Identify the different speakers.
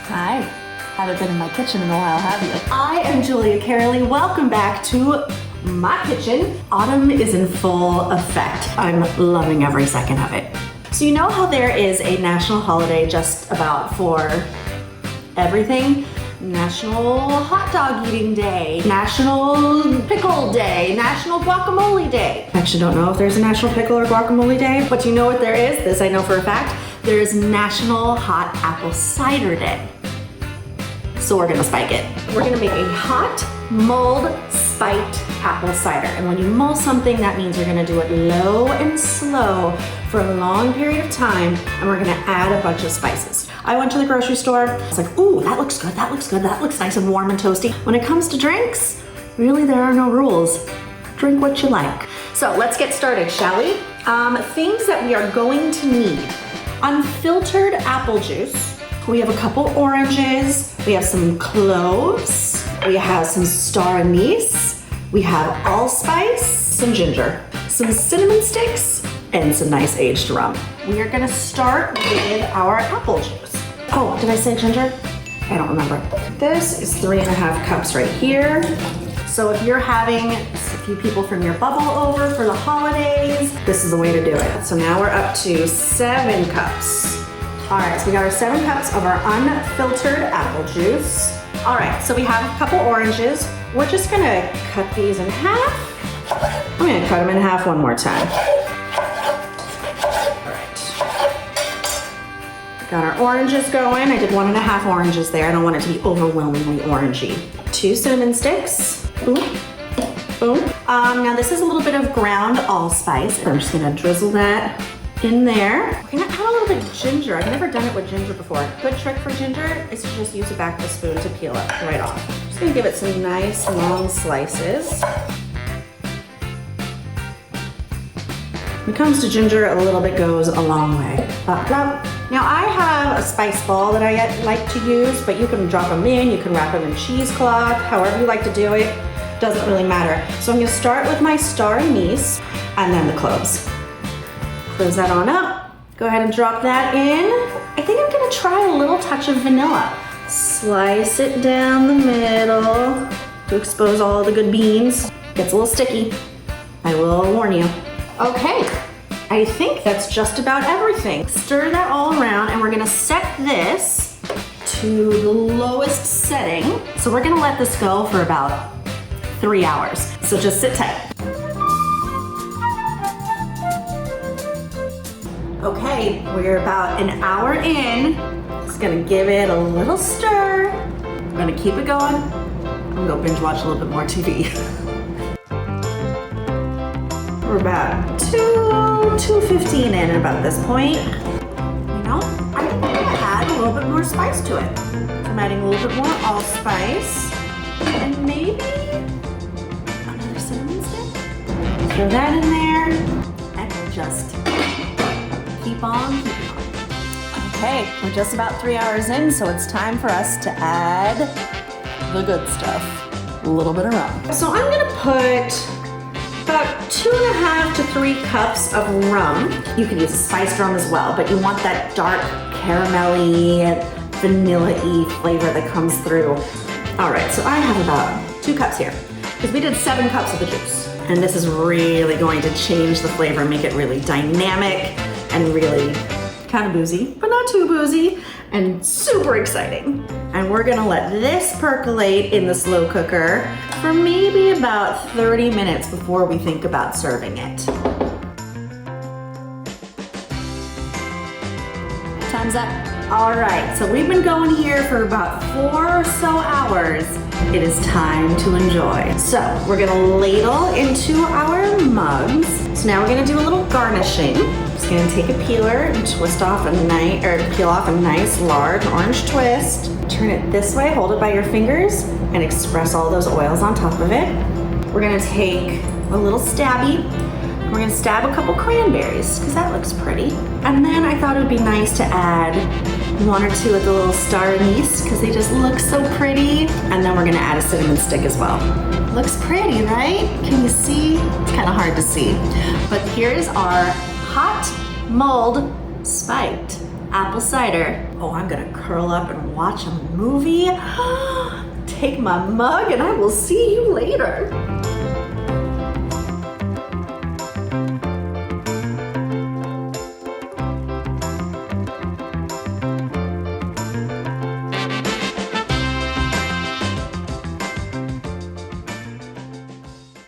Speaker 1: Hi. Haven't been in my kitchen in a while, have you?
Speaker 2: I am Julia Carolee. Welcome back to my kitchen. Autumn is in full effect. I'm loving every second of it. So you know how there is a national holiday just about for everything? National Hot Dog Eating Day, National Pickle Day, National Guacamole Day. I actually don't know if there's a National Pickle or Guacamole Day, but you know what there is? This I know for a fact. There is National Hot Apple Cider Day. So we're gonna spike it. We're gonna make a hot mulled spiked apple cider. And when you mull something, that means you're gonna do it low and slow for a long period of time, and we're gonna add a bunch of spices. I went to the grocery store. I was like, ooh, that looks good, that looks good, that looks nice and warm and toasty. When it comes to drinks, really there are no rules. Drink what you like. So let's get started, shall we? Things that we are going to need. Unfiltered apple juice. We have a couple oranges. We have some cloves. We have some star anise. We have allspice, some ginger, some cinnamon sticks, and some nice aged rum. We are gonna start with our apple juice. Oh, did I say ginger? I don't remember. This is 3.5 cups right here. So if you're having a few people from your bubble over for the holidays, this is the way to do it. So now we're up to 7 cups. All right, so we got our 7 cups of our unfiltered apple juice. All right, so we have a couple oranges. We're just gonna cut these in half. I'm gonna cut them in half one more time. All right. Got our oranges going. I did 1.5 oranges there. I don't want it to be overwhelmingly orangey. 2 cinnamon sticks. Boom, boom. Now this is a little bit of ground allspice. I'm just gonna drizzle that in there. We're gonna add a little bit of ginger. I've never done it with ginger before. Good trick for ginger is to just use a back of the spoon to peel it right off. Just gonna give it some nice long slices. When it comes to ginger, a little bit goes a long way. Blah, blah. Now I have a spice ball that I like to use, but you can drop them in, you can wrap them in cheesecloth, however you like to do it, doesn't really matter. So I'm gonna start with my star anise and then the cloves. Close that on up. Go ahead and drop that in. I think I'm gonna try a little touch of vanilla. Slice it down the middle to expose all the good beans. Gets a little sticky, I will warn you. Okay, I think that's just about everything. Stir that all around and we're gonna set this to the lowest setting. So we're gonna let this go for about 3 hours. So just sit tight. Okay, we're about an hour in. Just gonna give it a little stir. I'm gonna keep it going. I'm gonna go binge watch a little bit more TV. We're about 2:15 in about this point. You know, I think I'm gonna add a little bit more spice to it. So I'm adding a little bit more allspice and maybe another cinnamon stick. Throw that in there and just keep on keeping on.
Speaker 1: Okay, we're just about 3 hours in, so it's time for us to add the good stuff. A little bit of rum.
Speaker 2: So I'm gonna put about 2.5 to 3 cups of rum. You can use spiced rum as well, but you want that dark caramelly, vanilla-y flavor that comes through. All right, so I have about 2 cups here because we did 7 cups of the juice. And this is really going to change the flavor, make it really dynamic and really kind of boozy, but not too boozy, and super exciting. And we're gonna let this percolate in the slow cooker for maybe about 30 minutes before we think about serving it.
Speaker 1: Time's up.
Speaker 2: All right, so we've been going here for about 4 or so hours. It is time to enjoy. So we're gonna ladle into our mugs. So now we're gonna do a little garnishing. Just gonna take a peeler and peel off a nice large orange twist. Turn it this way, hold it by your fingers, and express all those oils on top of it. We're gonna take a little stabby. We're gonna stab a couple cranberries, because that looks pretty. And then I thought it would be nice to add 1 or 2 of the little star anise, because they just look so pretty. And then we're gonna add a cinnamon stick as well. Looks pretty, right? Can you see? It's kind of hard to see. But here's our hot mulled spiked apple cider. Oh, I'm gonna curl up and watch a movie. Take my mug and I will see you later.